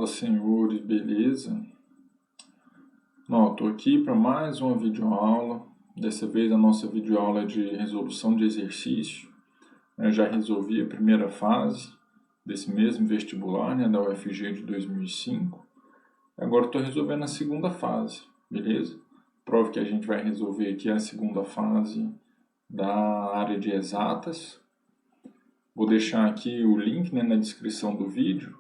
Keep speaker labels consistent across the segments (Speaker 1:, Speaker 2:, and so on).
Speaker 1: Fala, senhores, beleza? Não, estou aqui para mais uma videoaula. Dessa vez a nossa videoaula é de resolução de exercício. Eu já resolvi a primeira fase desse mesmo vestibular, da UFG de 2005. Agora estou resolvendo a segunda fase, beleza? Prova que a gente vai resolver aqui é a segunda fase da área de exatas. Vou deixar aqui o link, na descrição do vídeo.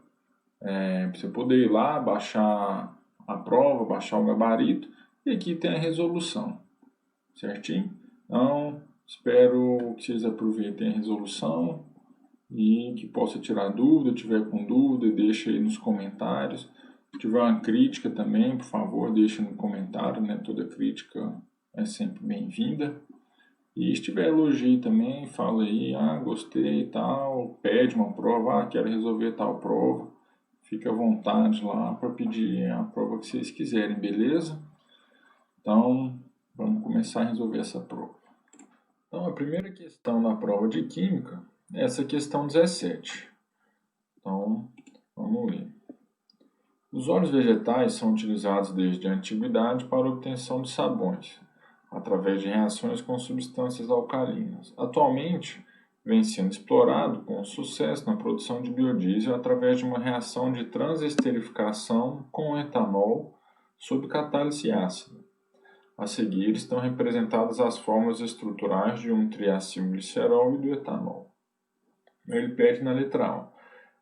Speaker 1: Para você poder ir lá, baixar a prova, baixar o gabarito, e aqui tem a resolução, certinho? Então, espero que vocês aproveitem a resolução e que possa tirar dúvida. Se tiver com dúvida, deixa aí nos comentários. Se tiver uma crítica também, por favor, deixa no comentário, Toda crítica é sempre bem-vinda. E se tiver elogio também, fala aí, gostei e tal, pede uma prova, quero resolver tal prova. Fique à vontade lá para pedir a prova que vocês quiserem, beleza? Então, vamos começar a resolver essa prova. Então, a primeira questão na prova de Química é essa questão 17. Então, vamos ler. Os óleos vegetais são utilizados desde a antiguidade para a obtenção de sabões, através de reações com substâncias alcalinas. Atualmente, vem sendo explorado com sucesso na produção de biodiesel através de uma reação de transesterificação com etanol sob catálise ácida. A seguir estão representadas as fórmulas estruturais de um triacilglicerol e do etanol. Ele pede na letra A: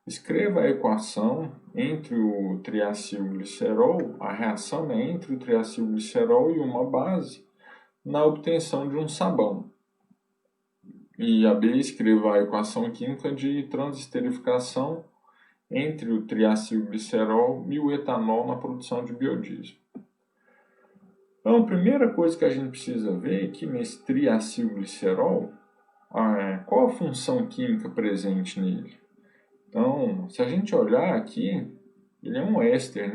Speaker 1: escreva a equação entre o triacilglicerol, a reação é entre o triacilglicerol e uma base, na obtenção de um sabão. E a B, escreva a equação química de transesterificação entre o triacilglicerol e o etanol na produção de biodiesel. Então, a primeira coisa que a gente precisa ver aqui nesse triacilglicerol, qual a função química presente nele? Então, se a gente olhar aqui, ele é um éster,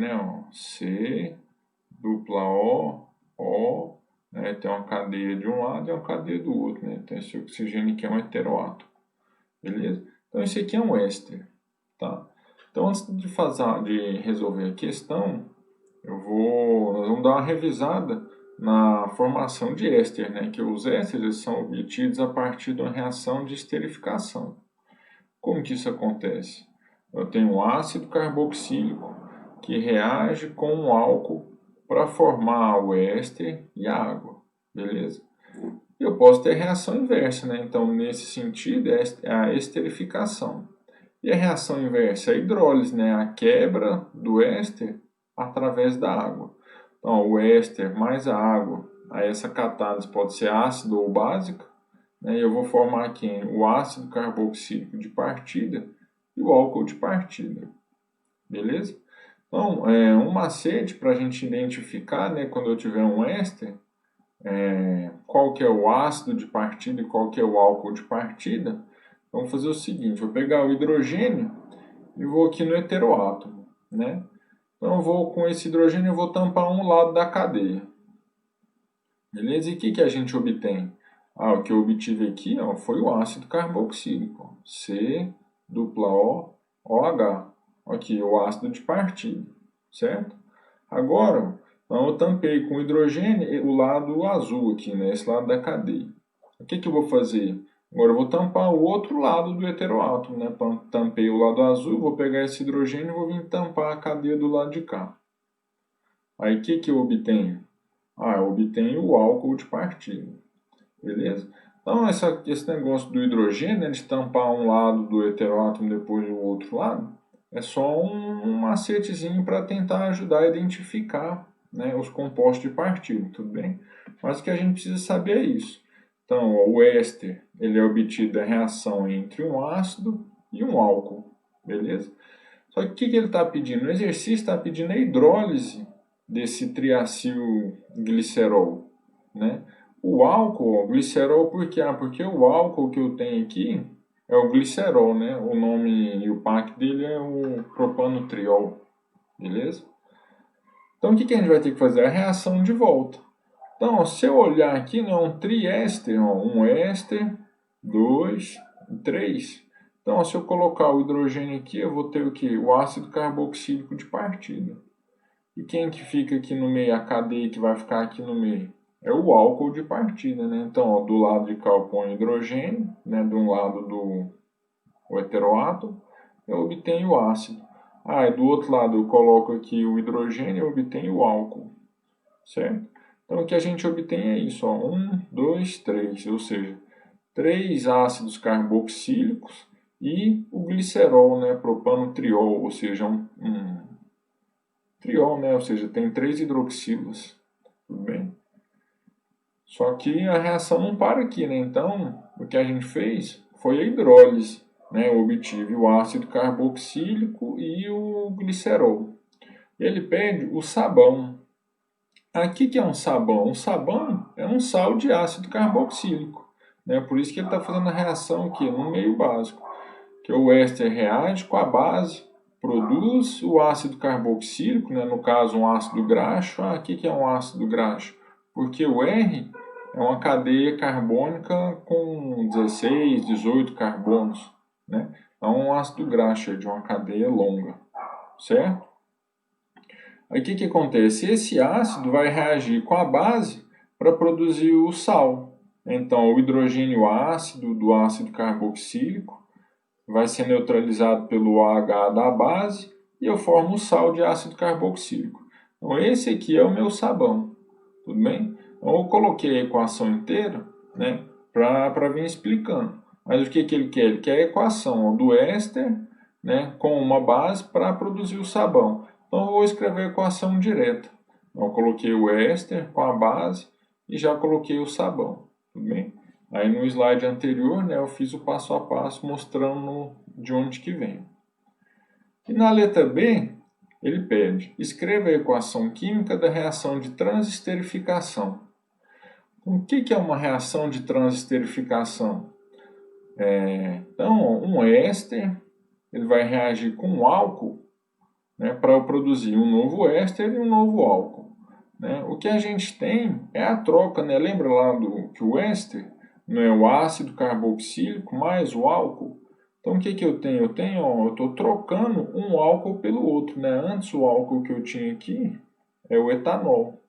Speaker 1: C, dupla O, tem uma cadeia de um lado e uma cadeia do outro, Então esse oxigênio aqui é um heteroátomo, beleza? Então esse aqui é um éster, tá? Então antes de resolver a questão, nós vamos dar uma revisada na formação de éster, que os ésteres são obtidos a partir de uma reação de esterificação. Como que isso acontece? Eu tenho um ácido carboxílico que reage com um álcool para formar o éster e a água, beleza? Eu posso ter reação inversa, Então, nesse sentido, é a esterificação. E a reação inversa é a hidrólise, A quebra do éster através da água. Então, o éster mais a água, aí essa catálise pode ser ácida ou básica, E eu vou formar aqui o ácido carboxílico de partida e o álcool de partida, beleza? Então, um macete para a gente identificar, quando eu tiver um éster, qual que é o ácido de partida e qual que é o álcool de partida, vamos fazer o seguinte: vou pegar o hidrogênio e vou aqui no heteroátomo, Então, com esse hidrogênio eu vou tampar um lado da cadeia, beleza? E o que a gente obtém? O que eu obtive aqui foi o ácido carboxílico, C, dupla O, OH. Aqui, o ácido de partida, certo? Agora, então eu tampei com hidrogênio o lado azul aqui, esse lado da cadeia. O que eu vou fazer? Agora eu vou tampar o outro lado do heteroátomo, Tampei o lado azul, vou pegar esse hidrogênio e vou vir tampar a cadeia do lado de cá. Aí o que eu obtenho? Eu obtenho o álcool de partida, beleza? Então esse negócio do hidrogênio, de tampar um lado do heteroátomo e depois o outro lado, é só um macetezinho para tentar ajudar a identificar, os compostos de partida, tudo bem? Mas o que a gente precisa saber é isso. Então, o éster, ele é obtido da reação entre um ácido e um álcool, beleza? Só que o que ele está pedindo? O exercício está pedindo a hidrólise desse triacilglicerol, O álcool, o glicerol, por quê? Porque o álcool que eu tenho aqui é o glicerol, O nome e o PAC dele é o propanotriol, beleza? Então, o que a gente vai ter que fazer? A reação de volta. Então, se eu olhar aqui, é um triéster, um éster, 2, 3. Então, se eu colocar o hidrogênio aqui, eu vou ter o quê? O ácido carboxílico de partida. E quem que fica aqui no meio? A cadeia que vai ficar aqui no meio? É o álcool de partida, né? Então, ó, do lado de cá eu ponho hidrogênio, né? De um lado o heteroátomo, eu obtenho o ácido. Ah, e do outro lado eu coloco aqui o hidrogênio e obtenho o álcool, certo? Então, o que a gente obtém é isso, ó, 1, 2, 3, ou seja, 3 ácidos carboxílicos e o glicerol, né, propanotriol, ou seja, um triol, né, ou seja, tem 3 hidroxilas, tudo bem? Só que a reação não para aqui, né? Então, o que a gente fez foi a hidrólise, né? Eu obtive o ácido carboxílico e o glicerol. Ele pede o sabão. Aqui que é um sabão? Um sabão é um sal de ácido carboxílico, né? Por isso que ele está fazendo a reação aqui no meio básico, que o éster reage com a base, produz o ácido carboxílico, né? No caso um ácido graxo. Ah, aqui que é um ácido graxo? Porque o R é uma cadeia carbônica com 16, 18 carbonos, né? Então, um ácido graxo é de uma cadeia longa, certo? Aí o que acontece? Esse ácido vai reagir com a base para produzir o sal. Então, o hidrogênio ácido do ácido carboxílico vai ser neutralizado pelo OH da base e eu formo o sal de ácido carboxílico. Então, esse aqui é o meu sabão, tudo bem? Então, eu coloquei a equação inteira, né, para vir explicando. Mas o que ele quer? Ele quer a equação do éster, né, com uma base para produzir o sabão. Então, eu vou escrever a equação direta. Então, eu coloquei o éster com a base e já coloquei o sabão, tudo bem? Aí no slide anterior, né, eu fiz o passo a passo mostrando de onde que vem. E na letra B, ele pede, escreva a equação química da reação de transesterificação. O que é uma reação de transesterificação? Então, um éster ele vai reagir com um álcool, né, para produzir um novo éster e um novo álcool. Né? O que a gente tem é a troca, né? Lembra lá que o éster não é o ácido carboxílico mais o álcool? Então, o que eu tenho? Eu estou trocando um álcool pelo outro. Né? Antes, o álcool que eu tinha aqui é o etanol.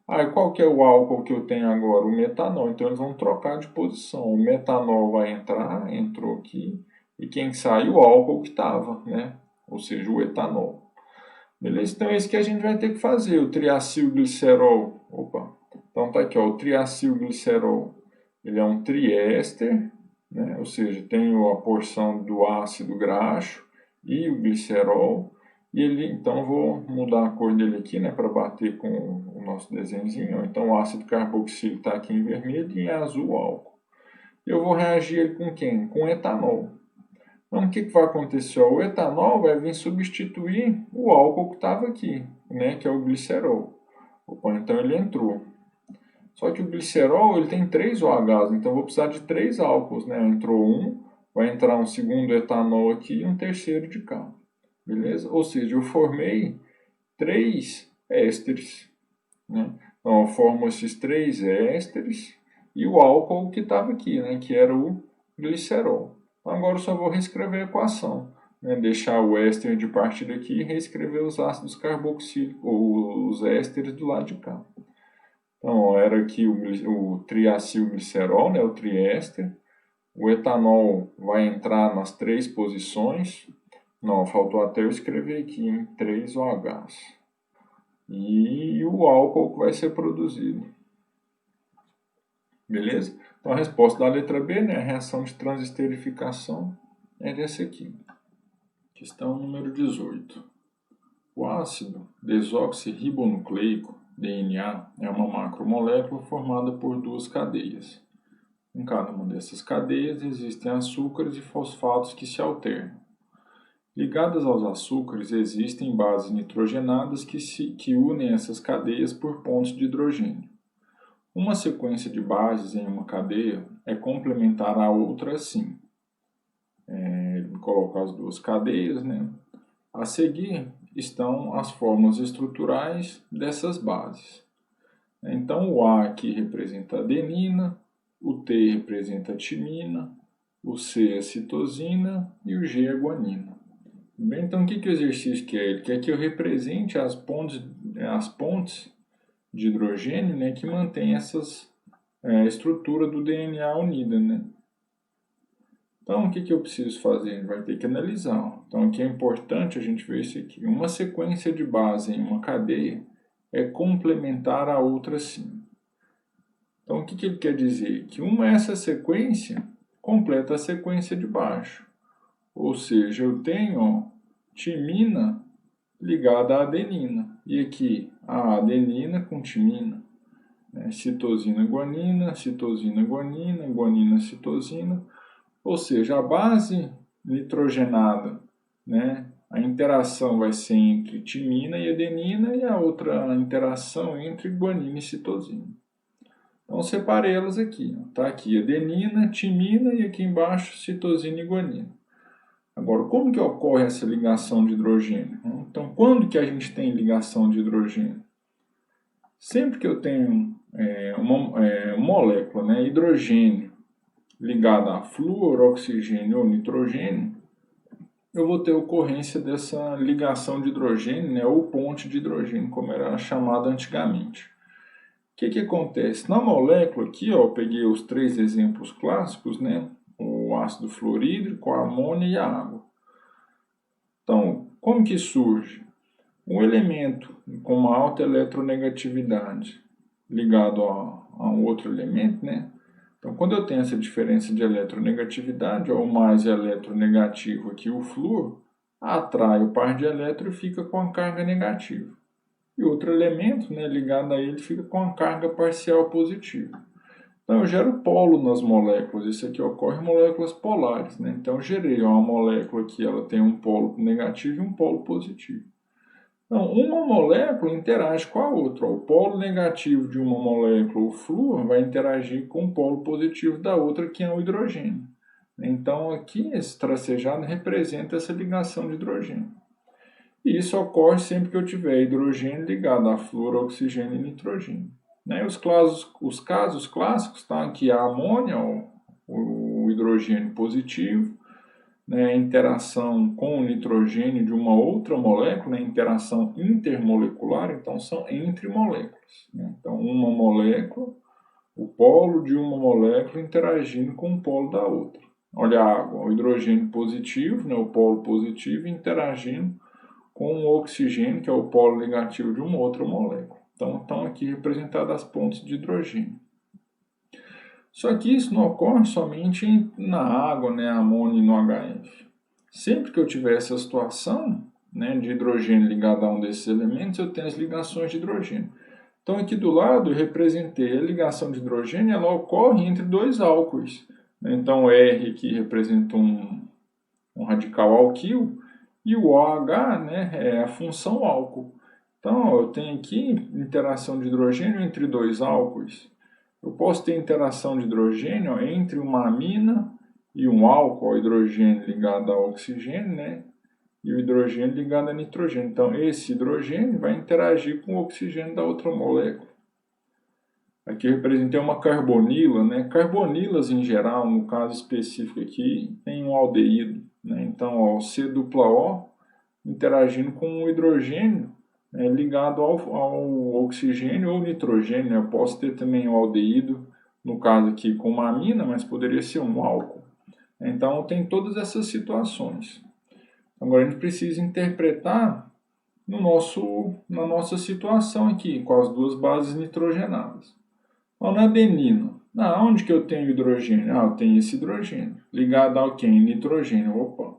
Speaker 1: Ah, e qual que é o álcool que eu tenho agora? O metanol. Então, eles vão trocar de posição. O metanol vai entrar, entrou aqui, e quem sai? O álcool que estava, né? Ou seja, o etanol. Beleza? Então, é isso que a gente vai ter que fazer. O triacilglicerol. Opa. Então, tá aqui, ó, o triacilglicerol. Ele é um triéster, né? Ou seja, tem a porção do ácido graxo e o glicerol. E ele, então, eu vou mudar a cor dele aqui, né, para bater com o nosso desenhozinho. Então, o ácido carboxílico está aqui em vermelho e em azul o álcool. Eu vou reagir ele com quem? Com etanol. Então, o que vai acontecer? O etanol vai vir substituir o álcool que estava aqui, né, que é o glicerol. Opa, então, ele entrou. Só que o glicerol ele tem 3 OHs, então eu vou precisar de 3 álcools. Né? Entrou um, vai entrar um segundo etanol aqui e um terceiro de cá. Beleza? Ou seja, eu formei 3 ésteres. Né? Então, eu formo esses 3 ésteres e o álcool que estava aqui, né? Que era o glicerol. Então, agora eu só vou reescrever a equação. Né? Deixar o éster de partida aqui e reescrever os ácidos carboxílicos, ou os ésteres do lado de cá. Então, era aqui o triacilglicerol, né? O triéster. O etanol vai entrar nas 3 posições. Não, faltou até eu escrever aqui, em 3 OHs. E o álcool que vai ser produzido. Beleza? Então a resposta da letra B, né, a reação de transesterificação, é dessa aqui. Questão número 18. O ácido desoxirribonucleico, DNA, é uma macromolécula formada por 2 cadeias. Em cada uma dessas cadeias existem açúcares e fosfatos que se alternam. Ligadas aos açúcares existem bases nitrogenadas que unem essas cadeias por pontos de hidrogênio. Uma sequência de bases em uma cadeia é complementar a outra assim. Colocar as 2 cadeias, né? A seguir estão as formas estruturais dessas bases. Então o A aqui representa adenina, o T representa timina, o C é citosina e o G é guanina. Bem, então, o que o exercício quer? Ele quer que eu represente as pontes de hidrogênio, né, que mantém essas estrutura do DNA unida, né? Então, o que eu preciso fazer? A gente vai ter que analisar. Então, aqui é importante a gente ver isso aqui. Uma sequência de base em uma cadeia é complementar a outra sim. Então, o que ele quer dizer? Que essa sequência completa a sequência de baixo. Ou seja, eu tenho timina ligada à adenina. E aqui, a adenina com timina. Citosina, guanina, guanina, citosina. Ou seja, a base nitrogenada, né, a interação vai ser entre timina e adenina e a outra interação entre guanina e citosina. Então, separei elas aqui. Está aqui adenina, timina e aqui embaixo citosina e guanina. Agora, como que ocorre essa ligação de hidrogênio? Então, quando que a gente tem ligação de hidrogênio? Sempre que eu tenho uma molécula, né, hidrogênio, ligada a flúor, oxigênio ou nitrogênio, eu vou ter ocorrência dessa ligação de hidrogênio, né, ou ponte de hidrogênio, como era chamada antigamente. O que acontece? Na molécula aqui, ó, eu peguei os 3 exemplos clássicos, né, o ácido fluorídrico, a amônia e a água. Então, como que surge? Um elemento com uma alta eletronegatividade ligado a um outro elemento, né? Então, quando eu tenho essa diferença de eletronegatividade, ou mais eletronegativo aqui o flúor, atrai o par de elétron e fica com a carga negativa. E outro elemento, né, ligado a ele fica com a carga parcial positiva. Então, eu gero polo nas moléculas. Isso aqui ocorre em moléculas polares, né? Então, eu gerei uma molécula que ela tem um polo negativo e um polo positivo. Então, uma molécula interage com a outra. O polo negativo de uma molécula, o flúor, vai interagir com o polo positivo da outra, que é o hidrogênio. Então, aqui, esse tracejado representa essa ligação de hidrogênio. E isso ocorre sempre que eu tiver hidrogênio ligado a flúor, oxigênio e nitrogênio. Os casos clássicos estão aqui a amônia, o hidrogênio positivo, né, interação com o nitrogênio de uma outra molécula, né, interação intermolecular, então são entre moléculas. Né? Então, uma molécula, o polo de uma molécula interagindo com o polo da outra. Olha a água, o hidrogênio positivo, né, o polo positivo, interagindo com o oxigênio, que é o polo negativo de uma outra molécula. Então, estão aqui representadas as pontes de hidrogênio. Só que isso não ocorre somente na água, né, amônia e no HF. Sempre que eu tiver essa situação, né, de hidrogênio ligado a um desses elementos, eu tenho as ligações de hidrogênio. Então, aqui do lado, eu representei a ligação de hidrogênio, ela ocorre entre dois álcoois. Então, R aqui representa um radical alquil, e o OH, né, é a função álcool. Então, eu tenho aqui interação de hidrogênio entre dois álcoois. Eu posso ter interação de hidrogênio entre uma amina e um álcool, o hidrogênio ligado ao oxigênio, né? E o hidrogênio ligado a nitrogênio. Então, esse hidrogênio vai interagir com o oxigênio da outra molécula. Aqui eu representei uma carbonila, né? Carbonilas, em geral, no caso específico aqui, tem um aldeído. Né? Então, ó, C+O interagindo com o hidrogênio, ligado ao oxigênio ou nitrogênio. Eu posso ter também o aldeído, no caso aqui com uma amina, mas poderia ser um álcool. Então, tem todas essas situações. Agora, a gente precisa interpretar na nossa situação aqui, com as duas bases nitrogenadas. Então, na adenina, onde que eu tenho hidrogênio? Eu tenho esse hidrogênio, ligado ao quem? Nitrogênio. Opa!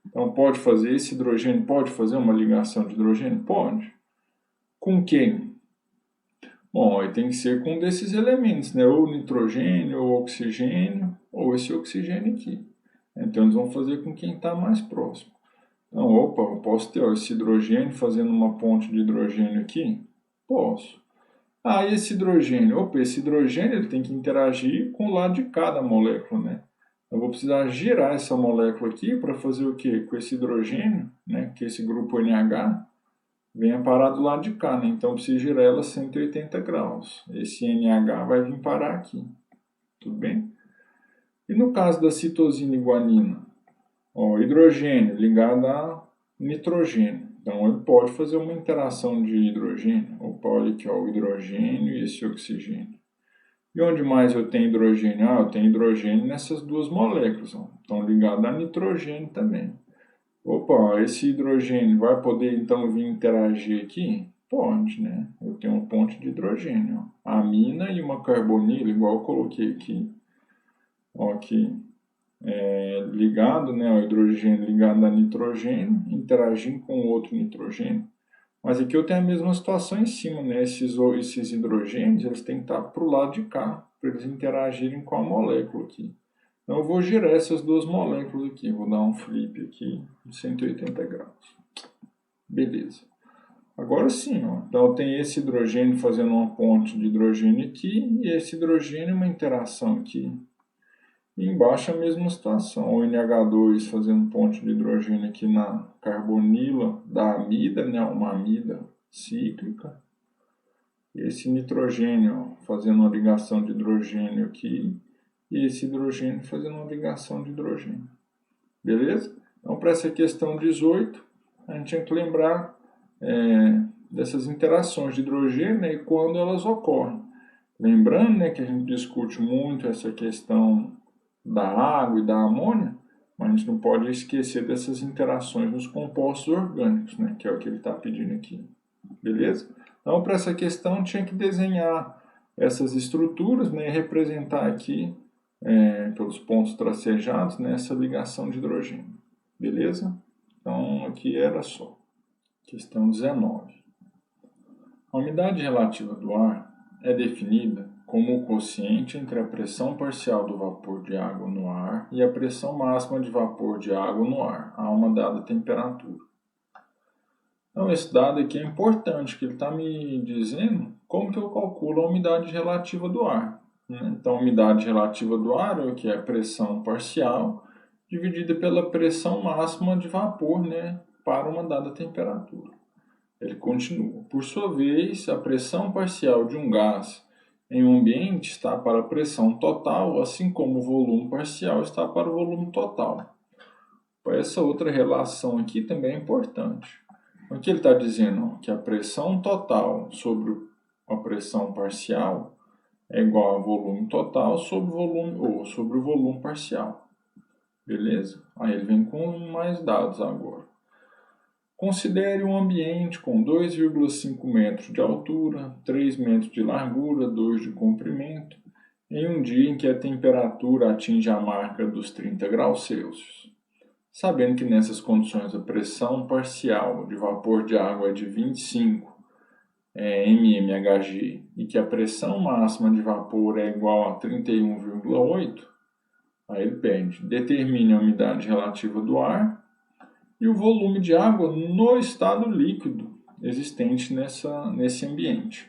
Speaker 1: Então, pode fazer esse hidrogênio, pode fazer uma ligação de hidrogênio? Pode. Com quem? Bom, aí tem que ser com um desses elementos, né? Ou nitrogênio, ou oxigênio, ou esse oxigênio aqui. Então, eles vão fazer com quem está mais próximo. Então, opa, eu posso ter esse hidrogênio fazendo uma ponte de hidrogênio aqui? Posso. E esse hidrogênio? Opa, esse hidrogênio ele tem que interagir com o lado de cada molécula, né? Eu vou precisar girar essa molécula aqui para fazer o quê? Com esse hidrogênio, né? Que esse grupo NH venha parar do lado de cá, né? Então, eu preciso girar ela 180 graus. Esse NH vai vir parar aqui. Tudo bem? E no caso da citosina e guanina? Ó, hidrogênio ligado a nitrogênio. Então, ele pode fazer uma interação de hidrogênio. Opa, olha aqui, ó, o hidrogênio e esse oxigênio. E onde mais eu tenho hidrogênio? Ah, eu tenho hidrogênio nessas duas moléculas. Ó. Estão ligadas a nitrogênio também. Opa, ó, esse hidrogênio vai poder então vir interagir aqui? Pode, né? Eu tenho uma ponte de hidrogênio. Ó. Amina e uma carbonila, igual eu coloquei aqui. Ó, aqui. Ligado, né, ao hidrogênio ligado a nitrogênio, interagindo com outro nitrogênio. Mas aqui eu tenho a mesma situação em cima, né? Esses hidrogênios, eles têm que estar para o lado de cá, para eles interagirem com a molécula aqui. Então eu vou girar essas duas moléculas aqui, vou dar um flip aqui de 180 graus. Beleza. Agora sim, ó. Então tem esse hidrogênio fazendo uma ponte de hidrogênio aqui, e esse hidrogênio uma interação aqui. E embaixo a mesma situação, o NH2 fazendo ponte de hidrogênio aqui na carbonila da amida, né, uma amida cíclica. Esse nitrogênio ó, fazendo uma ligação de hidrogênio aqui, e esse hidrogênio fazendo uma ligação de hidrogênio. Beleza? Então, para essa questão 18, a gente tem que lembrar dessas interações de hidrogênio, né, e quando elas ocorrem. Lembrando, né, que a gente discute muito essa questão da água e da amônia, mas a gente não pode esquecer dessas interações nos compostos orgânicos, né, que é o que ele está pedindo aqui. Beleza? Então, para essa questão, tinha que desenhar essas estruturas, né, e representar aqui, pelos pontos tracejados, né, essa ligação de hidrogênio. Beleza? Então, aqui era só. Questão 19. A umidade relativa do ar é definida como o quociente entre a pressão parcial do vapor de água no ar e a pressão máxima de vapor de água no ar a uma dada temperatura. Então, esse dado aqui é importante, que ele está me dizendo como que eu calculo a umidade relativa do ar. Né? Então, a umidade relativa do ar é o que é a pressão parcial dividida pela pressão máxima de vapor, né, para uma dada temperatura. Ele continua. Por sua vez, a pressão parcial de um gás em um ambiente está para a pressão total, assim como o volume parcial está para o volume total. Essa outra relação aqui também é importante. O que ele está dizendo? Que a pressão total sobre a pressão parcial é igual ao volume total sobre o volume parcial. Beleza? Aí ele vem com mais dados agora. Considere um ambiente com 2,5 metros de altura, 3 metros de largura, 2 de comprimento, em um dia em que a temperatura atinge a marca dos 30 graus Celsius. Sabendo que nessas condições a pressão parcial de vapor de água é de 25 mmHg e que a pressão máxima de vapor é igual a 31,8, aí ele pede, determine a umidade relativa do ar e o volume de água no estado líquido existente nesse ambiente.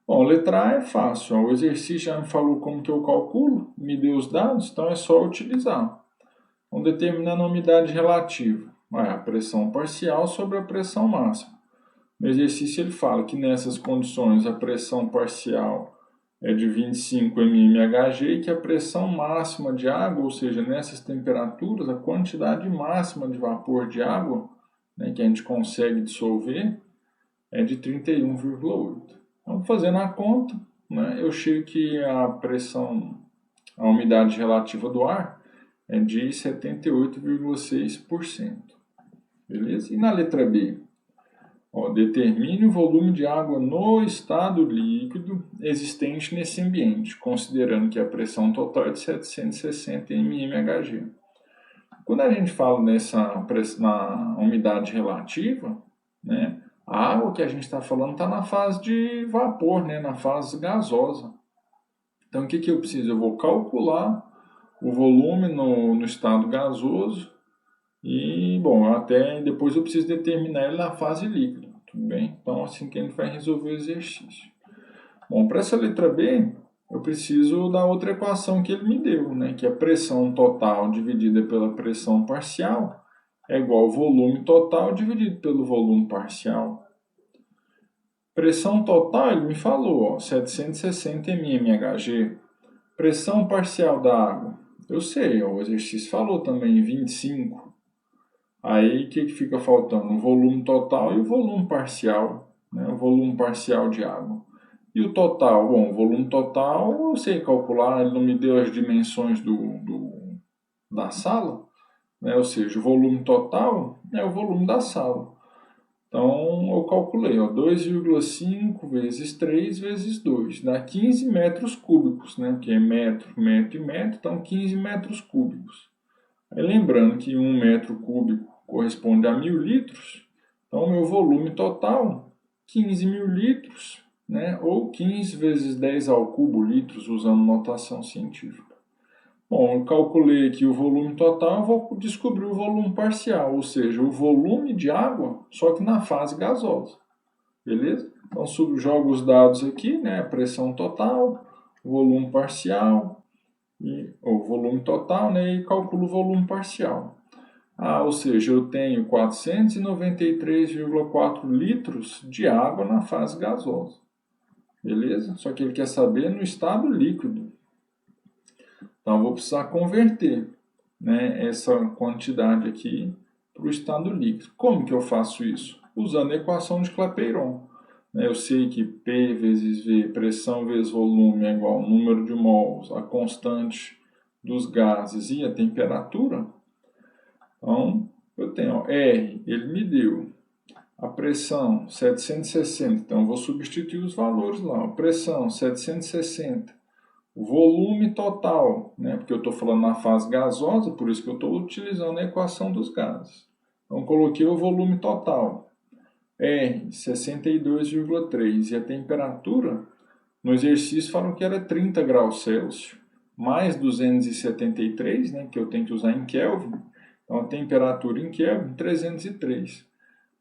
Speaker 1: Bom, letra A é fácil. O exercício já me falou como que eu calculo, me deu os dados, então é só utilizar. Vamos determinar a umidade relativa. A pressão parcial sobre a pressão máxima. No exercício ele fala que nessas condições a pressão parcial é de 25 mmHg e que a pressão máxima de água, ou seja, nessas temperaturas, a quantidade máxima de vapor de água, né, que a gente consegue dissolver é de 31,8. Então, fazendo a conta, né, eu chego que a umidade relativa do ar é de 78,6%. Beleza? E na letra B? Determine o volume de água no estado líquido existente nesse ambiente, considerando que a pressão total é de 760 mmHg. Quando a gente fala na umidade relativa, né, a água que a gente está falando está na fase de vapor, né, na fase gasosa. Então, o que eu preciso? Eu vou calcular o volume no estado gasoso e, bom, até depois eu preciso determinar ele na fase líquida, tudo bem? Então, assim que a gente vai resolver o exercício. Bom, para essa letra B, eu preciso da outra equação que ele me deu, né? Que é a pressão total dividida pela pressão parcial é igual ao volume total dividido pelo volume parcial. Pressão total, ele me falou, 760 mmHg. Pressão parcial da água. Eu sei, o exercício falou também 25. Aí o que fica faltando? O volume total e o volume parcial, né? O volume parcial de água. E o total? Bom, o volume total eu sei calcular, ele não me deu as dimensões da sala, né? Ou seja, o volume total é o volume da sala. Então eu calculei, 2,5 vezes 3 vezes 2, dá 15 metros cúbicos, né? Que é metro, metro e metro, então 15 metros cúbicos. Aí, lembrando que 1 metro cúbico corresponde a 1.000 litros, então o meu volume total, 15 mil litros, né? Ou 15 vezes 10 ao cubo litros, usando notação científica. Bom, eu calculei aqui o volume total, eu vou descobrir o volume parcial, ou seja, o volume de água, só que na fase gasosa. Beleza? Então, jogo os dados aqui, né? Pressão total, volume parcial, o volume total, né? E calculo o volume parcial. Ou seja, eu tenho 493,4 litros de água na fase gasosa. Beleza? Só que ele quer saber no estado líquido. Então, eu vou precisar converter, né, essa quantidade aqui para o estado líquido. Como que eu faço isso? Usando a equação de Clapeyron. Eu sei que P vezes V, pressão vezes volume, é igual ao número de mols, a constante dos gases e a temperatura. Então, eu tenho R, ele me deu a pressão 760, então eu vou substituir os valores lá. A pressão 760. O volume total, né, porque eu estou falando na fase gasosa, por isso que eu estou utilizando a equação dos gases. Então, coloquei o volume total, R, 62,3. E a temperatura, no exercício falam que era 30 graus Celsius, mais 273, né, que eu tenho que usar em Kelvin. Então, a temperatura em Kelvin, 303.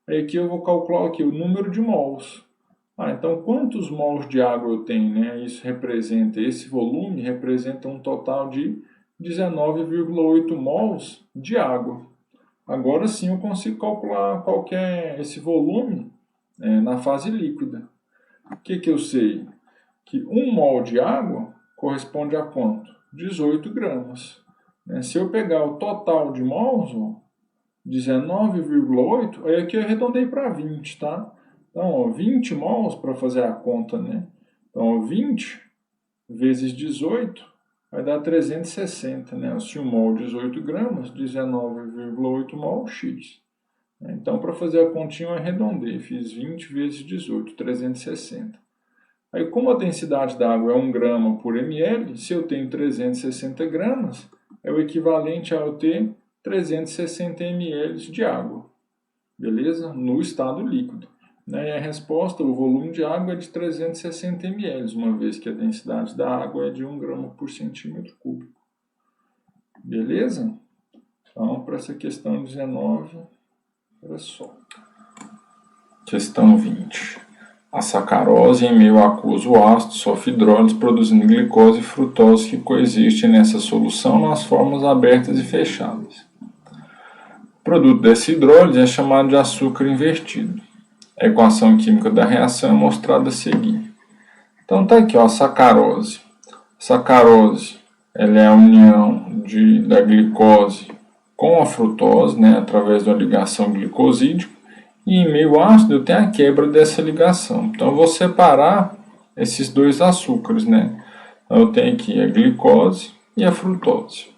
Speaker 1: Aí aqui eu vou calcular aqui o número de mols. Então quantos mols de água eu tenho, né? Isso representa, esse volume representa um total de 19,8 mols de água. Agora sim eu consigo calcular qual que é esse volume na fase líquida. O que eu sei? Que 1 mol de água corresponde a quanto? 18 gramas. Se eu pegar o total de mols, 19,8, aí aqui eu arredondei para 20, tá? Então, 20 mols para fazer a conta, né? Então, 20 vezes 18 vai dar 360, né? Se 1 mol, 18 gramas, 19,8 mol, X. Então, para fazer a continha, eu arredondei. Fiz 20 vezes 18, 360. Aí, como a densidade da água é 1 grama por ml, se eu tenho 360 gramas, é o equivalente a eu ter 360 ml de água. Beleza? No estado líquido. E a resposta, o volume de água é de 360 ml, uma vez que a densidade da água é de 1 grama por centímetro cúbico. Beleza? Então, para essa questão 19, olha só. Questão 20. A sacarose em meio aquoso ácido sofre hidrólise produzindo glicose e frutose que coexistem nessa solução nas formas abertas e fechadas. O produto dessa hidrólise é chamado de açúcar invertido. A equação química da reação é mostrada a seguir. Então tá aqui, a sacarose. Sacarose, ela é a união da glicose com a frutose, né, através da ligação glicosídica. E em meio ácido eu tenho a quebra dessa ligação. Então eu vou separar esses dois açúcares, né? Então eu tenho aqui a glicose e a frutose.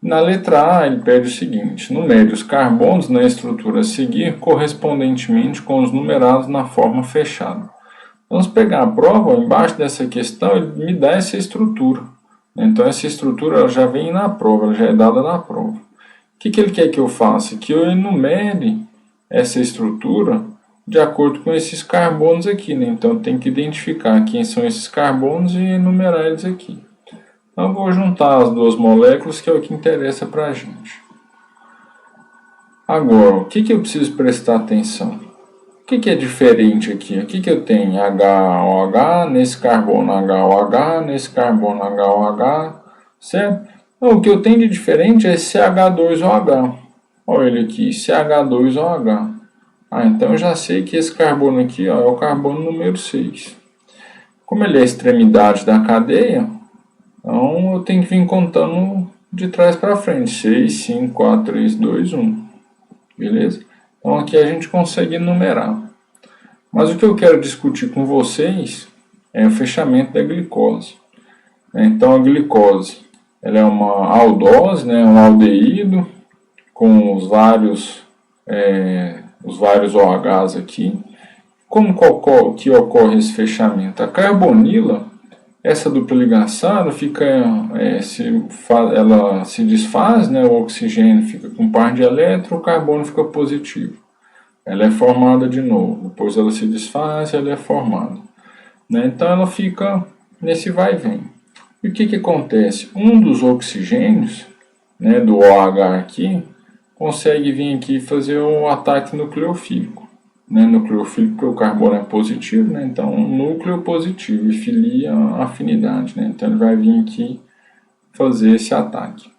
Speaker 1: Na letra A, ele pede o seguinte: numere os carbonos na estrutura a seguir correspondentemente com os numerados na forma fechada. Vamos pegar a prova, embaixo dessa questão, ele me dá essa estrutura. Então, essa estrutura ela já vem na prova, ela já é dada na prova. O que ele quer que eu faça? Que eu enumere essa estrutura de acordo com esses carbonos aqui, né? Então, eu tenho que identificar quem são esses carbonos e enumerar eles aqui. Então, eu vou juntar as duas moléculas, que é o que interessa para a gente. Agora, o que eu preciso prestar atenção? O que é diferente aqui? O que eu tenho? HOH, nesse carbono HOH, nesse carbono HOH, certo? Então, o que eu tenho de diferente é CH2OH. Olha ele aqui, CH2OH. Então eu já sei que esse carbono aqui é o carbono número 6. Como ele é a extremidade da cadeia, Então eu tenho que vir contando de trás para frente. 6, 5, 4, 3, 2, 1. Beleza? Então aqui a gente consegue numerar. Mas o que eu quero discutir com vocês é o fechamento da glicose. Então a glicose ela é uma aldose, né, um aldeído com os vários OHs aqui. Como que ocorre esse fechamento? A carbonila, essa dupla ligação, ela se desfaz, né, o oxigênio fica com par de elétron, o carbono fica positivo. Ela é formada de novo, depois ela se desfaz, ela é formada. Né? Então ela fica nesse vai e vem. E o que acontece? Um dos oxigênios, né, do OH aqui, consegue vir aqui fazer um ataque nucleofílico. Né? Nucleofílico porque o carbono é positivo, né? Então núcleo positivo e filia afinidade. Né? Então ele vai vir aqui fazer esse ataque.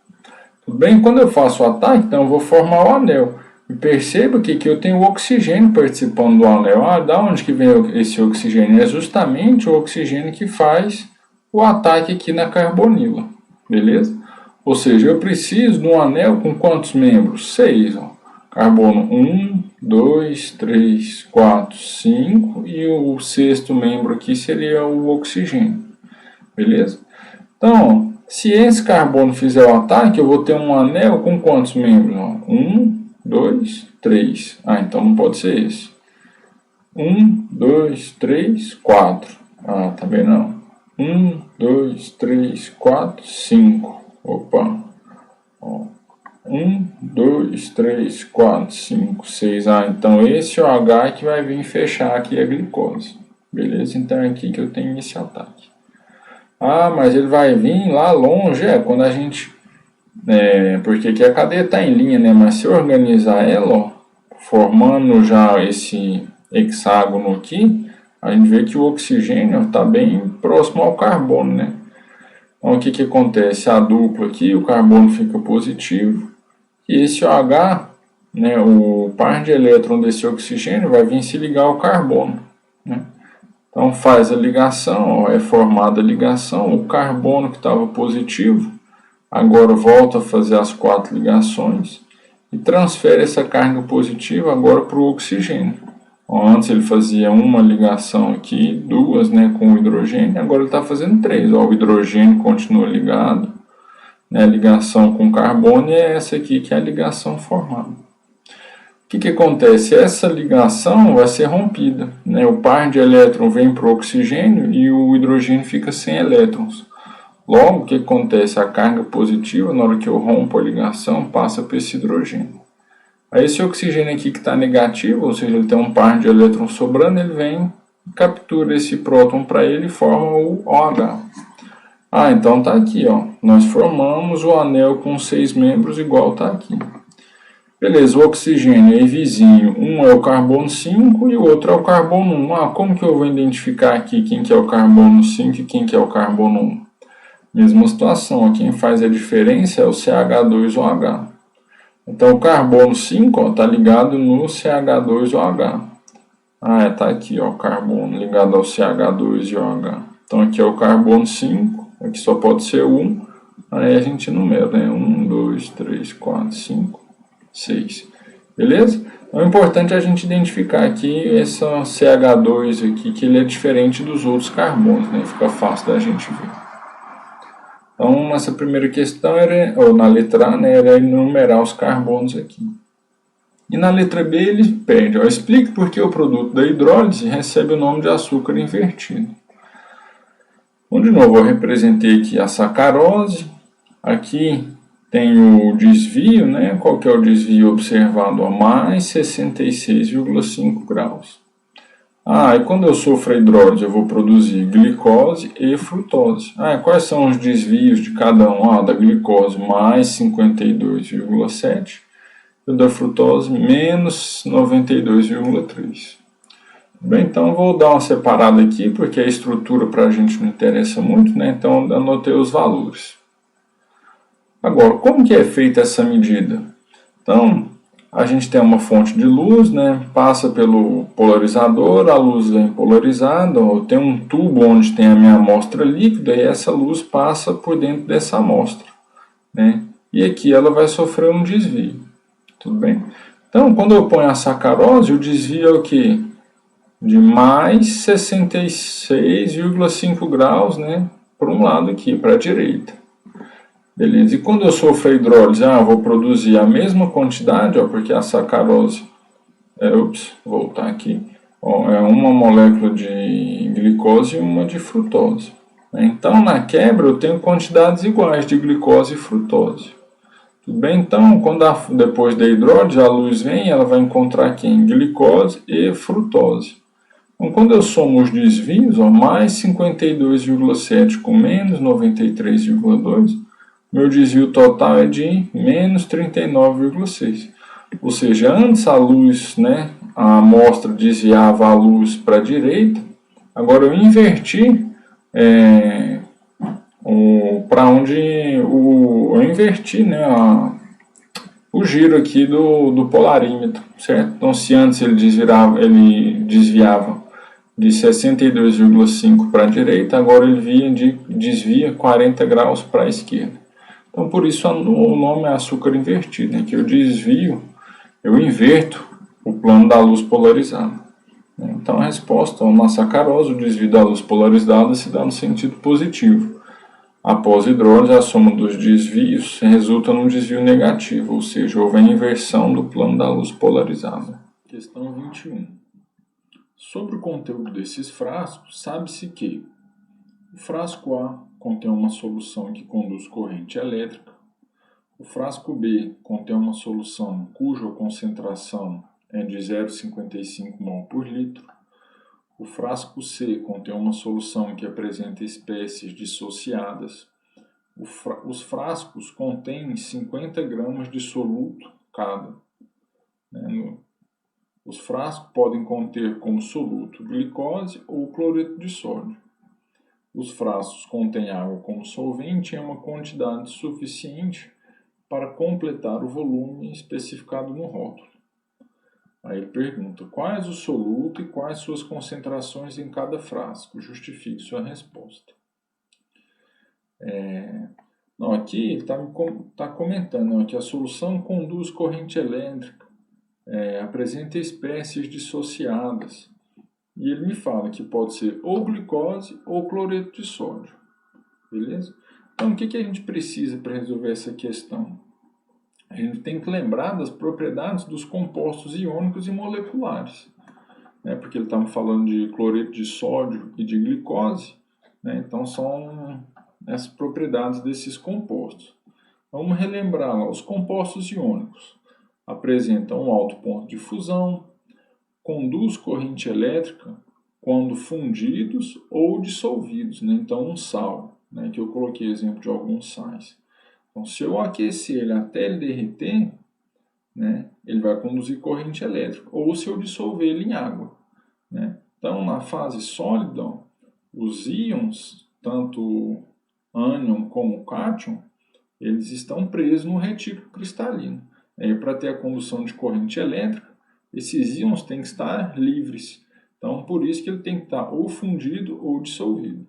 Speaker 1: Tudo bem? Quando eu faço o ataque, então eu vou formar o anel. E perceba que eu tenho o oxigênio participando do anel. Ah, da onde que vem esse oxigênio? É justamente o oxigênio que faz o ataque aqui na carbonila. Beleza? Ou seja, eu preciso de um anel com quantos membros? 6. Ó. Carbono 1, 2, 3, 4, 5. E o sexto membro aqui seria o oxigênio. Beleza? Então, ó, se esse carbono fizer o ataque, eu vou ter um anel com quantos membros? 1, 2, 3. Ah, então não pode ser esse. 1, 2, 3, 4. Ah, também não. 1, 2, 3, 4, 5. Opa. 1, 2, 3, 4, 5, 6. Ah, então esse OH que vai vir fechar aqui a glicose. Beleza? Então é aqui que eu tenho esse ataque. Ah, mas ele vai vir lá longe. Quando a gente... porque aqui a cadeia está em linha, né? Mas se eu organizar ela, ó, formando já esse hexágono aqui, a gente vê que o oxigênio está bem próximo ao carbono, né? Então o que acontece? A dupla aqui, o carbono fica positivo, e esse OH, né, o par de elétron desse oxigênio vai vir se ligar ao carbono, né? Então faz a ligação, ó, é formada a ligação, o carbono que estava positivo agora volta a fazer as 4 ligações e transfere essa carga positiva agora para o oxigênio. Antes ele fazia uma ligação aqui, 2, né, com o hidrogênio, agora ele está fazendo 3. O hidrogênio continua ligado, né, a ligação com o carbono, e é essa aqui que é a ligação formada. O que acontece? Essa ligação vai ser rompida. Né, o par de elétrons vem para o oxigênio e o hidrogênio fica sem elétrons. Logo, o que acontece? A carga positiva, na hora que eu rompo a ligação, passa para esse hidrogênio. Aí esse oxigênio aqui que está negativo, ou seja, ele tem um par de elétrons sobrando, ele vem, captura esse próton para ele e forma o OH. Ah, então está aqui, ó. Nós formamos o anel com 6 membros igual está aqui. Beleza, o oxigênio é vizinho. Um é o carbono 5 e o outro é o carbono 1. Ah, como que eu vou identificar aqui quem que é o carbono 5 e quem que é o carbono 1? Mesma situação, quem faz a diferença é o CH2OH. Então o carbono 5 está ligado no CH2OH. Ah, está aqui, ó, carbono ligado ao CH2 e OH. Então aqui é o carbono 5, aqui só pode ser 1. Aí a gente numera, né? 1, 2, 3, 4, 5, 6. Beleza? Então é importante a gente identificar aqui essa CH2 aqui, que ele é diferente dos outros carbonos, né? Fica fácil da gente ver. Então, nessa primeira questão, ou na letra A, né, era enumerar os carbonos aqui. E na letra B, ele pede, explique por que o produto da hidrólise recebe o nome de açúcar invertido. Então, de novo, eu representei aqui a sacarose. Aqui tem o desvio, né? Qual que é o desvio observado? A mais 66,5 graus. Ah, e quando eu sofro a hidrólise, eu vou produzir glicose e frutose. Ah, quais são os desvios de cada um? Ah, da glicose mais 52,7 e da frutose menos 92,3. Bem, então eu vou dar uma separada aqui, porque a estrutura para a gente não interessa muito, né? Então eu anotei os valores. Agora, como que é feita essa medida? Então, a gente tem uma fonte de luz, né? Passa pelo polarizador, a luz vem polarizada, tem um tubo onde tem a minha amostra líquida e essa luz passa por dentro dessa amostra, né? E aqui ela vai sofrer um desvio, tudo bem? Então, quando eu ponho a sacarose, o desvio é o quê? De mais 66,5 graus, né? Para um lado aqui, para a direita. Beleza, e quando eu sofro a hidrólise, eu vou produzir a mesma quantidade, porque a sacarose, voltar aqui, é uma molécula de glicose e uma de frutose. Então, na quebra, eu tenho quantidades iguais de glicose e frutose. Tudo bem? Então, depois da hidrólise, a luz vem, ela vai encontrar aqui em glicose e frutose. Então, quando eu somo os desvios, mais 52,7 com menos 93,2, meu desvio total é de menos 39,6. Ou seja, antes a luz, né, a amostra desviava a luz para a direita, agora eu inverti eu inverti, né, o giro aqui do polarímetro, certo? Então, se antes ele desviava de 62,5 para a direita, agora ele desvia 40 graus para a esquerda. Então, por isso o nome é açúcar invertido, né? Que eu inverto o plano da luz polarizada. Então, a resposta na sacarose, o desvio da luz polarizada se dá no sentido positivo. Após a hidrólise, a soma dos desvios resulta num desvio negativo, ou seja, houve a inversão do plano da luz polarizada. Questão 21. Sobre o conteúdo desses frascos, sabe-se que o frasco A contém uma solução que conduz corrente elétrica, o frasco B contém uma solução cuja concentração é de 0,55 mol por litro, o frasco C contém uma solução que apresenta espécies dissociadas, os frascos contêm 50 gramas de soluto cada. Os frascos podem conter como soluto glicose ou cloreto de sódio. Os frascos contêm água como solvente em uma quantidade suficiente para completar o volume especificado no rótulo. Aí ele pergunta quais o soluto e quais suas concentrações em cada frasco. Justifique sua resposta. Aqui ele está comentando que a solução conduz corrente elétrica, apresenta espécies dissociadas. E ele me fala que pode ser ou glicose ou cloreto de sódio. Beleza? Então, o que a gente precisa para resolver essa questão? A gente tem que lembrar das propriedades dos compostos iônicos e moleculares. Porque ele estava falando de cloreto de sódio e de glicose. Então, são as propriedades desses compostos. Vamos relembrar lá. Os compostos iônicos apresentam um alto ponto de fusão, conduz corrente elétrica quando fundidos ou dissolvidos. Então, um sal, que eu coloquei exemplo de alguns sais. Então, se eu aquecer ele até ele derreter, ele vai conduzir corrente elétrica. Ou se eu dissolver ele em água. Então, na fase sólida, os íons, tanto ânion como cátion, eles estão presos no retículo cristalino. Para ter a condução de corrente elétrica, esses íons têm que estar livres. Então, por isso que ele tem que estar ou fundido ou dissolvido.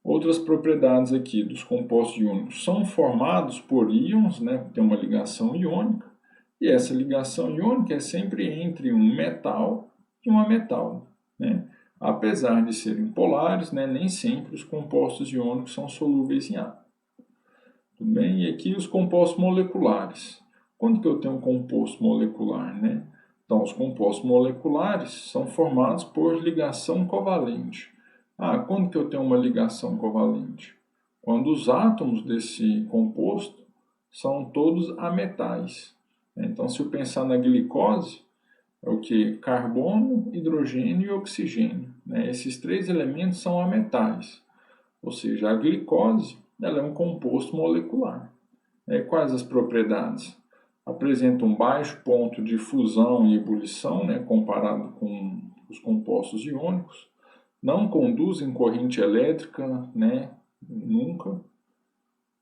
Speaker 1: Outras propriedades aqui dos compostos iônicos são formados por íons, tem uma ligação iônica, e essa ligação iônica é sempre entre um metal e uma metal. Apesar de serem polares, nem sempre os compostos iônicos são solúveis em água. Tudo bem? E aqui os compostos moleculares. Quando que eu tenho um composto molecular? Então, os compostos moleculares são formados por ligação covalente. Quando que eu tenho uma ligação covalente? Quando os átomos desse composto são todos ametais. Então, se eu pensar na glicose, é o que? Carbono, hidrogênio e oxigênio. Esses três elementos são ametais. Ou seja, a glicose ela é um composto molecular. Quais as propriedades? Apresenta um baixo ponto de fusão e ebulição, comparado com os compostos iônicos. Não conduzem corrente elétrica, nunca.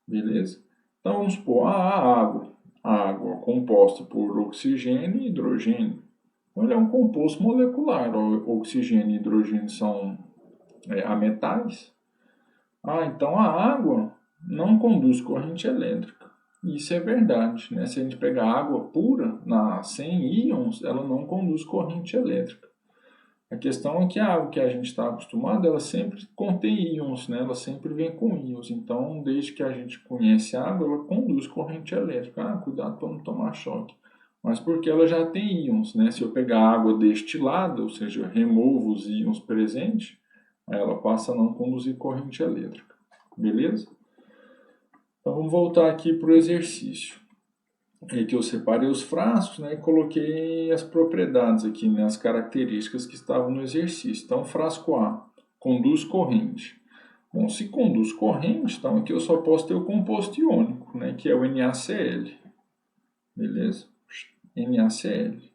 Speaker 1: Beleza? Então vamos supor, a água. água composta por oxigênio e hidrogênio. Então, ele é um composto molecular. O oxigênio e hidrogênio são ametais. Então a água não conduz corrente elétrica. Isso é verdade, né? Se a gente pegar água pura, sem íons, ela não conduz corrente elétrica. A questão é que a água que a gente está acostumado, ela sempre contém íons, né? Ela sempre vem com íons. Então, desde que a gente conhece a água, ela conduz corrente elétrica. Cuidado para não tomar choque. Mas porque ela já tem íons, né? Se eu pegar água destilada, ou seja, removo os íons presentes, ela passa a não conduzir corrente elétrica. Beleza? Então, vamos voltar aqui para o exercício. Que eu separei os frascos, né, e coloquei as propriedades aqui, né, as características que estavam no exercício. Então, frasco A, conduz corrente. Bom, se conduz corrente, então aqui eu só posso ter o composto iônico, né, que é o NaCl. Beleza? NaCl.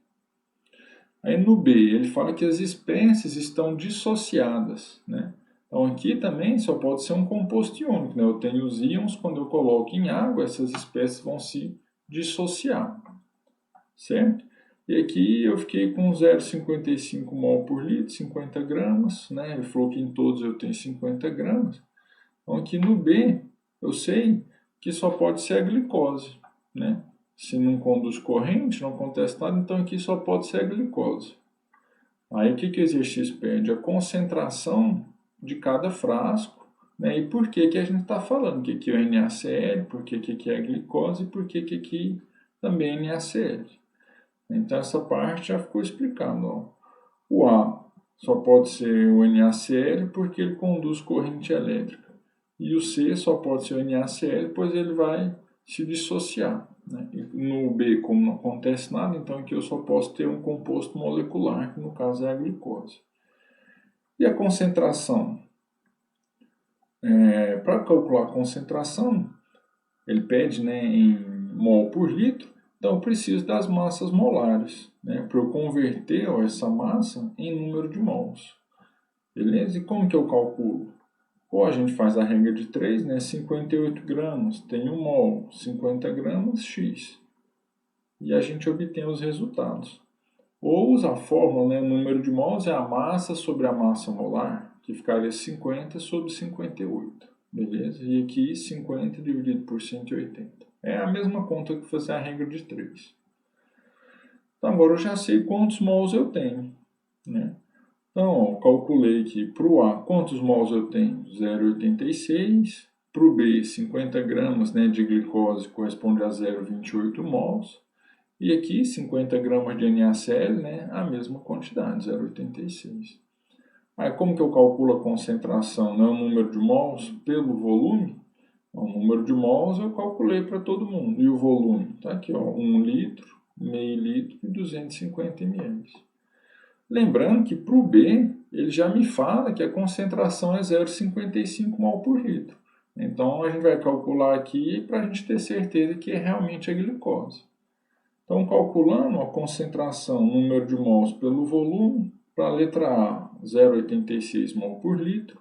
Speaker 1: Aí no B, ele fala que as espécies estão dissociadas, né? Então aqui também só pode ser um composto iônico, né? Eu tenho os íons, quando eu coloco em água, essas espécies vão se dissociar, certo? E aqui eu fiquei com 0,55 mol por litro, 50 gramas, né? Ele falou que em todos eu tenho 50 gramas. Então aqui no B, eu sei que só pode ser a glicose, né? Se não conduz corrente, não acontece nada, então aqui só pode ser a glicose. Aí o que o exercício pede? A concentração de cada frasco, né? E por que a gente está falando? Que aqui é o NaCl, por que aqui é a glicose e por que aqui também é NaCl. Então essa parte já ficou explicada. Ó. O A só pode ser o NaCl porque ele conduz corrente elétrica. E o C só pode ser o NaCl, pois ele vai se dissociar. Né? E no B, como não acontece nada, então aqui eu só posso ter um composto molecular, que no caso é a glicose. E a concentração? Para calcular a concentração, ele pede, né, em mol por litro, então eu preciso das massas molares, né, para eu converter essa massa em número de mols. Beleza? E como que eu calculo? Ou a gente faz a regra de 3, né, 58 gramas tem 1 mol, 50 gramas, X. E a gente obtém os resultados. Ou usa a fórmula, né, o número de mols é a massa sobre a massa molar, que ficaria 50 sobre 58, beleza? E aqui 50 dividido por 180. É a mesma conta que fazer a regra de 3. Então agora eu já sei quantos mols eu tenho, né? Então, ó, calculei aqui para o A quantos mols eu tenho? 0,86. Para o B, 50 gramas, né, de glicose corresponde a 0,28 mols. E aqui, 50 gramas de NaCl, né, a mesma quantidade, 0,86. Aí, como que eu calculo a concentração? Né, o número de mols pelo volume? O número de mols eu calculei para todo mundo. E o volume? Está aqui, ó, 1 litro, meio litro e 250 ml. Lembrando que para o B, ele já me fala que a concentração é 0,55 mol por litro. Então, a gente vai calcular aqui para a gente ter certeza que é realmente a glicose. Então, calculando a concentração, número de mols pelo volume, para a letra A, 0,86 mol por litro,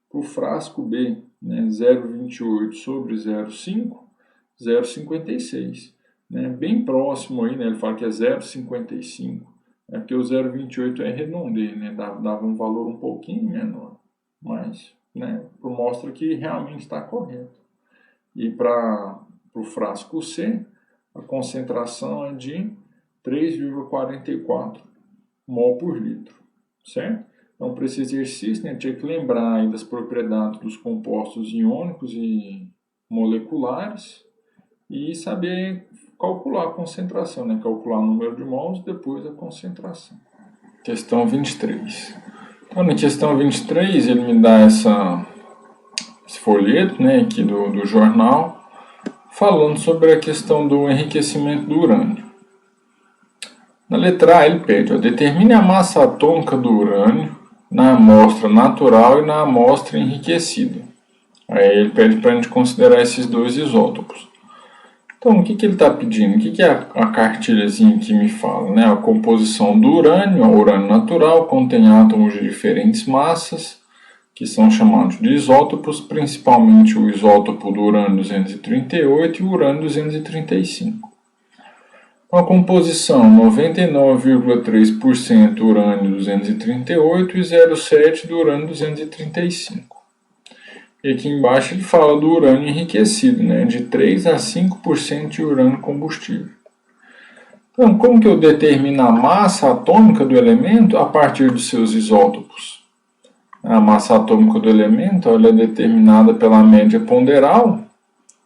Speaker 1: para o frasco B, né, 0,28 sobre 0,5, 0,56. Né, bem próximo aí, né, ele fala que é 0,55, porque o 0,28 é redondei, né, dava um valor um pouquinho menor, mas né, mostra que realmente está correto. E para o frasco C, a concentração é de 3,44 mol por litro, certo? Então, para esse exercício, né, tinha que lembrar aí das propriedades dos compostos iônicos e moleculares e saber calcular a concentração, né? Calcular o número de mols, depois a concentração. Questão 23. Então, na questão 23, ele me dá esse folheto, né, aqui do jornal, falando sobre a questão do enriquecimento do urânio. Na letra A, ele pede, determine a massa atômica do urânio na amostra natural e na amostra enriquecida. Aí ele pede para a gente considerar esses dois isótopos. Então, o que ele está pedindo? O que é a cartilhazinha que me fala? Né? A composição do urânio, o urânio natural, contém átomos de diferentes massas, que são chamados de isótopos, principalmente o isótopo do urânio 238 e o urânio 235. A composição 99,3% urânio 238 e 0,7% do urânio 235. E aqui embaixo ele fala do urânio enriquecido, né, de 3 a 5% de urânio combustível. Então, como que eu determino a massa atômica do elemento a partir dos seus isótopos? A massa atômica do elemento ela é determinada pela média ponderal,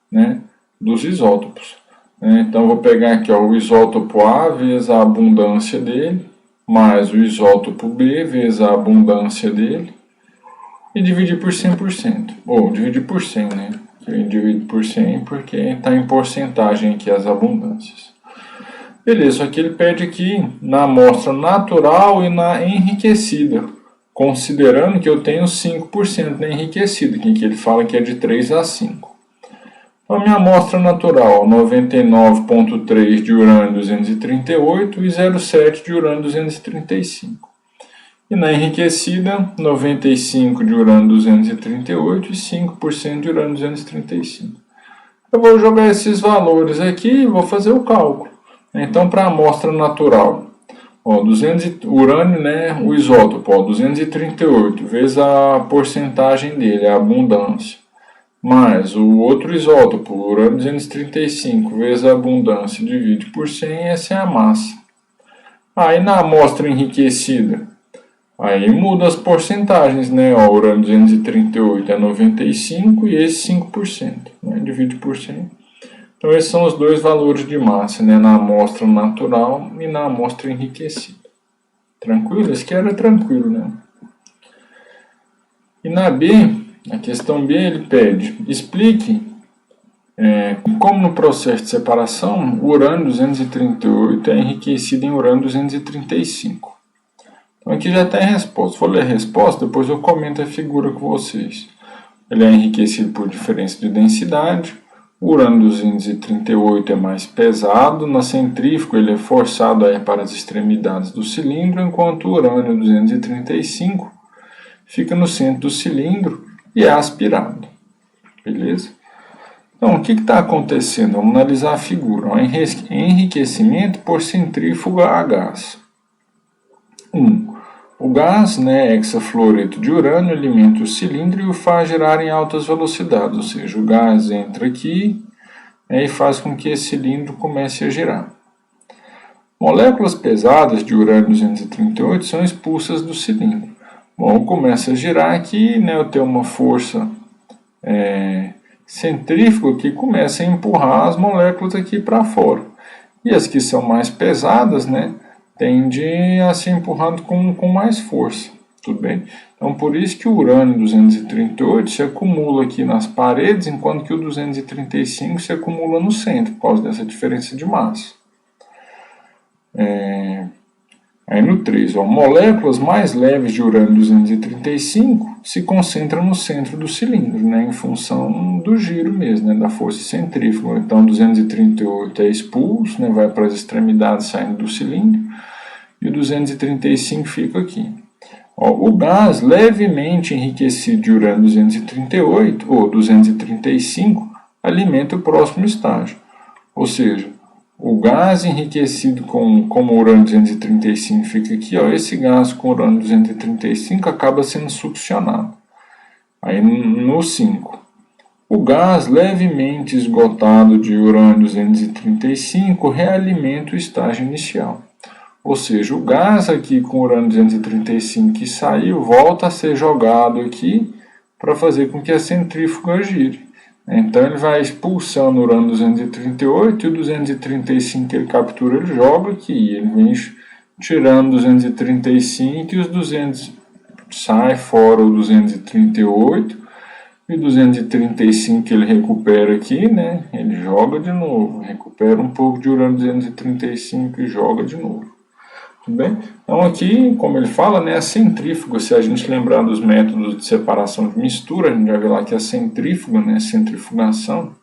Speaker 1: né, dos isótopos. Então, eu vou pegar aqui o isótopo A vezes a abundância dele, mais o isótopo B vezes a abundância dele, e dividir por 100%. Ou dividir por 100, né? Eu divido por 100 porque está em porcentagem aqui as abundâncias. Beleza, aqui ele pede aqui na amostra natural e na enriquecida, considerando que eu tenho 5% na enriquecida, que ele fala que é de 3 a 5. Então, a minha amostra natural, 99,3 de urânio 238 e 0,7 de urânio 235. E na enriquecida, 95 de urânio 238 e 5% de urânio 235. Eu vou jogar esses valores aqui e vou fazer o cálculo. Então, para a amostra natural, urânio, né, o isótopo, 238 vezes a porcentagem dele, a abundância, mais o outro isótopo, o urânio 235 vezes a abundância, divide por 100, essa é a massa. Aí na amostra enriquecida, aí muda as porcentagens, né? O urânio 238 é 95 e esse 5%, né? Divide por 100. Então esses são os dois valores de massa, né? Na amostra natural e na amostra enriquecida. Tranquilo? Esse aqui era tranquilo, né? E na B, na questão B, ele pede, explique como no processo de separação o urânio 238 é enriquecido em urânio 235. Então aqui já tem a resposta. Vou ler a resposta, depois eu comento a figura com vocês. Ele é enriquecido por diferença de densidade. O urânio 238 é mais pesado. Na centrífuga ele é forçado a ir para as extremidades do cilindro, enquanto o urânio 235 fica no centro do cilindro e é aspirado. Beleza? Então, o que está acontecendo? Vamos analisar a figura. Enriquecimento por centrífuga a gás. 1. O gás, né, hexafluoreto de urânio, alimenta o cilindro e o faz girar em altas velocidades, ou seja, o gás entra aqui e faz com que esse cilindro comece a girar. Moléculas pesadas de urânio 238 são expulsas do cilindro. Bom, começa a girar aqui, né, eu tenho uma força centrífuga que começa a empurrar as moléculas aqui para fora. E as que são mais pesadas, né, tende a ser empurrado com mais força, tudo bem? Então, por isso que o urânio 238 se acumula aqui nas paredes, enquanto que o 235 se acumula no centro, por causa dessa diferença de massa. Aí no 3, moléculas mais leves de urânio 235 se concentram no centro do cilindro, né, em função do giro mesmo, né, da força centrífuga. Então, 238 é expulso, né, vai para as extremidades saindo do cilindro, e o 235 fica aqui. O gás levemente enriquecido de urânio 238 ou 235 alimenta o próximo estágio, ou seja, o gás enriquecido como urânio 235 fica aqui, esse gás com urânio 235 acaba sendo succionado. Aí no 5. O gás levemente esgotado de urânio 235 realimenta o estágio inicial. Ou seja, o gás aqui com urânio 235 que saiu volta a ser jogado aqui para fazer com que a centrífuga gire. Então ele vai expulsando o urânio 238 e o 235 que ele captura ele joga aqui. Ele vem tirando 235 e os 200 sai fora o 238 e o 235 que ele recupera aqui, né? Ele joga de novo, recupera um pouco de urânio 235 e joga de novo. Tudo bem? Então aqui, como ele fala, né, a centrífuga, se a gente lembrar dos métodos de separação de mistura, a gente vai ver lá que a centrífuga, né, centrifugação,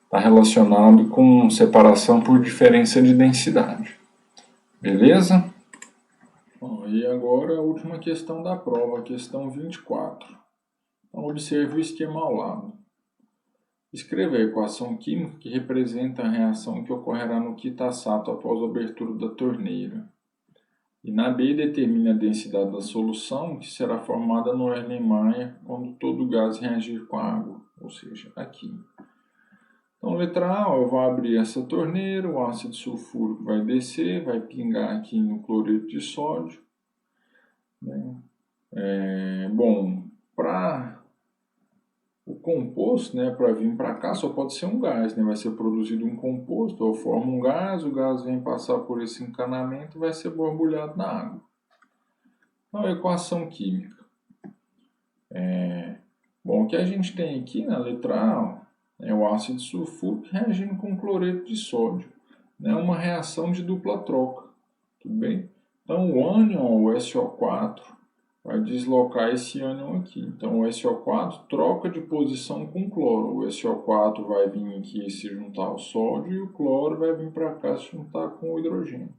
Speaker 1: está relacionado com separação por diferença de densidade. Beleza? Bom, e agora a última questão da prova, a questão 24. Então observe o esquema ao lado. Escreva a equação química que representa a reação que ocorrerá no quitaçato após a abertura da torneira. E na B, determine a densidade da solução, que será formada no Erlenmeyer quando todo o gás reagir com a água, ou seja, aqui. Então, letra A, eu vou abrir essa torneira, o ácido sulfúrico vai descer, vai pingar aqui no cloreto de sódio. Bom, para o composto, para vir para cá, só pode ser um gás, vai ser produzido um composto, eu formo um gás, o gás vem passar por esse encanamento e vai ser borbulhado na água. Então, a equação química. Bom, o que a gente tem aqui na letra A é o ácido sulfúrico reagindo com cloreto de sódio. É uma reação de dupla troca, tudo bem? Então, o ânion, o SO4, vai deslocar esse ânion aqui. Então, o SO4 troca de posição com o cloro. O SO4 vai vir aqui se juntar ao sódio e o cloro vai vir para cá se juntar com o hidrogênio.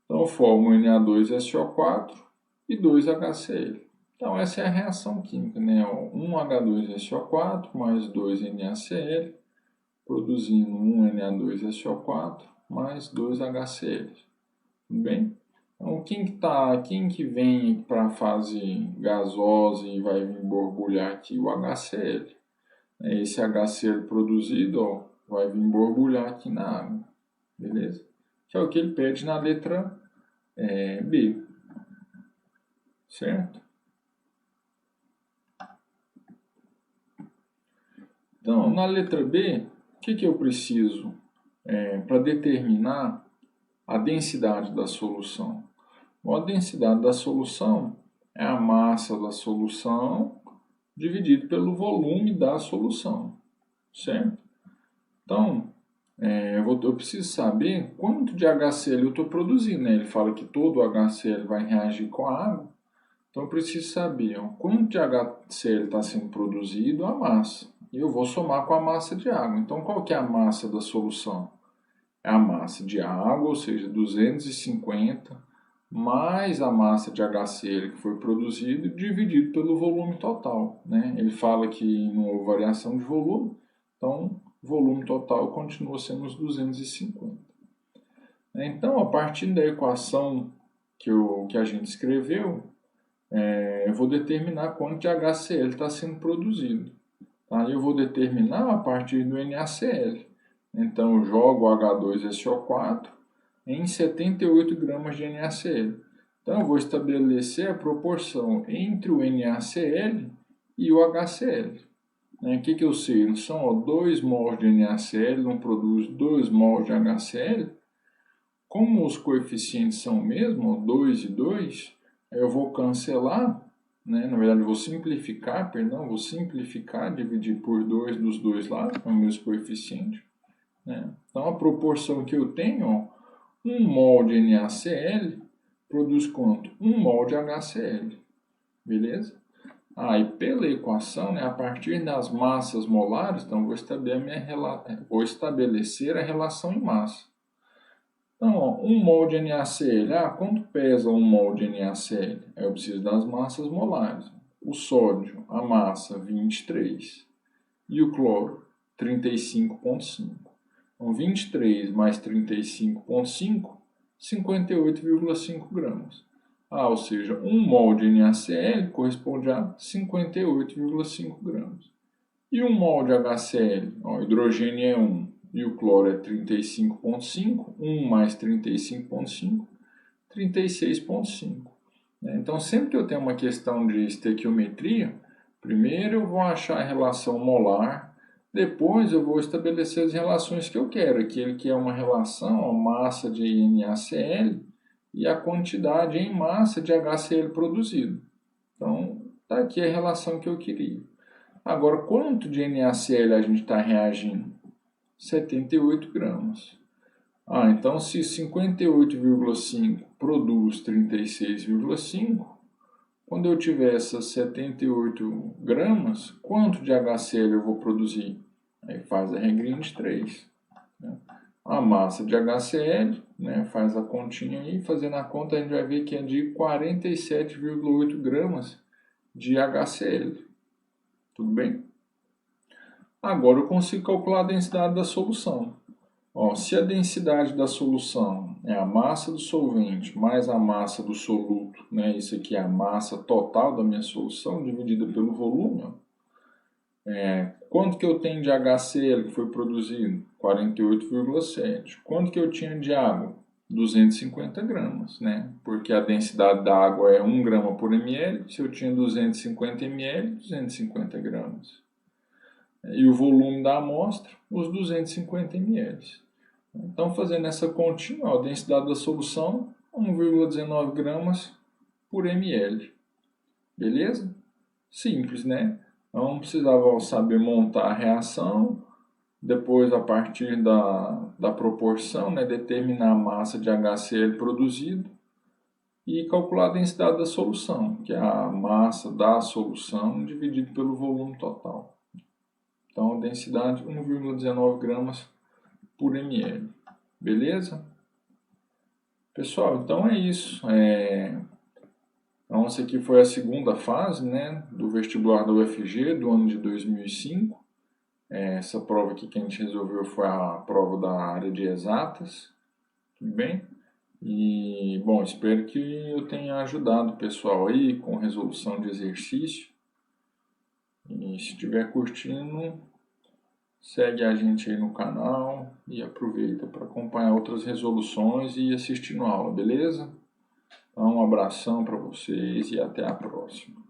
Speaker 1: Então, forma o Na2SO4 e 2HCl. Então, essa é a reação química, 1H2SO4 mais 2NaCl, produzindo 1Na2SO4 mais 2HCl. Tudo bem? Então, quem que vem para a fase gasosa e vai vir borbulhar aqui? O HCl. Esse HCl produzido vai vir borbulhar aqui na água. Beleza? Que é o que ele pede na letra B. Certo? Então, na letra B, o que eu preciso para determinar a densidade da solução? Bom, a densidade da solução é a massa da solução dividido pelo volume da solução, certo? Então, eu preciso saber quanto de HCl eu estou produzindo. Ele fala que todo o HCl vai reagir com a água. Então, eu preciso saber quanto de HCl está sendo produzido, a massa. E eu vou somar com a massa de água. Então, qual que é a massa da solução? É a massa de água, ou seja, 250, mais a massa de HCl que foi produzida, dividido pelo volume total. Ele fala que não houve variação de volume, então o volume total continua sendo os 250. Então, a partir da equação que a gente escreveu, eu vou determinar quanto de HCl está sendo produzido. Tá? Eu vou determinar a partir do NaCl. Então, eu jogo o H2SO4 em 78 gramas de NaCl. Então, eu vou estabelecer a proporção entre o NaCl e o HCl. O que eu sei? São 2 mols de NaCl, não produz 2 mols de HCl. Como os coeficientes são o mesmo, 2 e 2, eu vou cancelar. Na verdade, vou simplificar, dividir por 2 dos dois lados, é o mesmo coeficiente. Então, a proporção que eu tenho, 1 mol de NaCl produz quanto? 1 mol de HCl. Beleza? E pela equação, a partir das massas molares, então vou estabelecer a relação em massa. Então, 1 mol de NaCl, quanto pesa 1 mol de NaCl? Eu preciso das massas molares. O sódio, a massa, 23. E o cloro, 35,5. Então, 23 mais 35,5, 58,5 gramas. Ou seja, 1 mol de NaCl corresponde a 58,5 gramas. E 1 mol de HCl, o hidrogênio é 1 e o cloro é 35,5, 1 mais 35,5, 36,5. Então, sempre que eu tenho uma questão de estequiometria, primeiro eu vou achar a relação molar, depois eu vou estabelecer as relações que eu quero, aquele que é uma relação, a massa de NaCl e a quantidade em massa de HCl produzido. Então, está aqui a relação que eu queria. Agora, quanto de NaCl a gente está reagindo? 78 gramas. Então se 58,5 produz 36,5, quando eu tiver essas 78 gramas, quanto de HCl eu vou produzir? Aí faz a regrinha de 3. A massa de HCl, faz a continha aí, fazendo a conta a gente vai ver que é de 47,8 gramas de HCl. Tudo bem? Agora eu consigo calcular a densidade da solução. Ó, se a densidade da solução é a massa do solvente mais a massa do soluto, né? Isso aqui é a massa total da minha solução dividida pelo volume. Ó. Quanto que eu tenho de HCl que foi produzido? 48,7. Quanto que eu tinha de água? 250 gramas, né? Porque a densidade da água é 1 grama por ml. Se eu tinha 250 ml, 250 gramas. E o volume da amostra, os 250 ml. Então, fazendo essa continha, a densidade da solução, 1,19 gramas por ml. Beleza? Simples, né? Então, precisava saber montar a reação, depois, a partir da proporção, né, determinar a massa de HCl produzido e calcular a densidade da solução, que é a massa da solução dividido pelo volume total. Então, a densidade 1,19 gramas por ml. Beleza? Pessoal, então é isso. Então, essa aqui foi a segunda fase, né, do vestibular da UFG do ano de 2005. Essa prova aqui que a gente resolveu foi a prova da área de exatas. Tudo bem? E, bom, espero que eu tenha ajudado o pessoal aí com resolução de exercício. E se estiver curtindo, segue a gente aí no canal e aproveita para acompanhar outras resoluções e assistindo a aula, beleza? Então, um abração para vocês e até a próxima.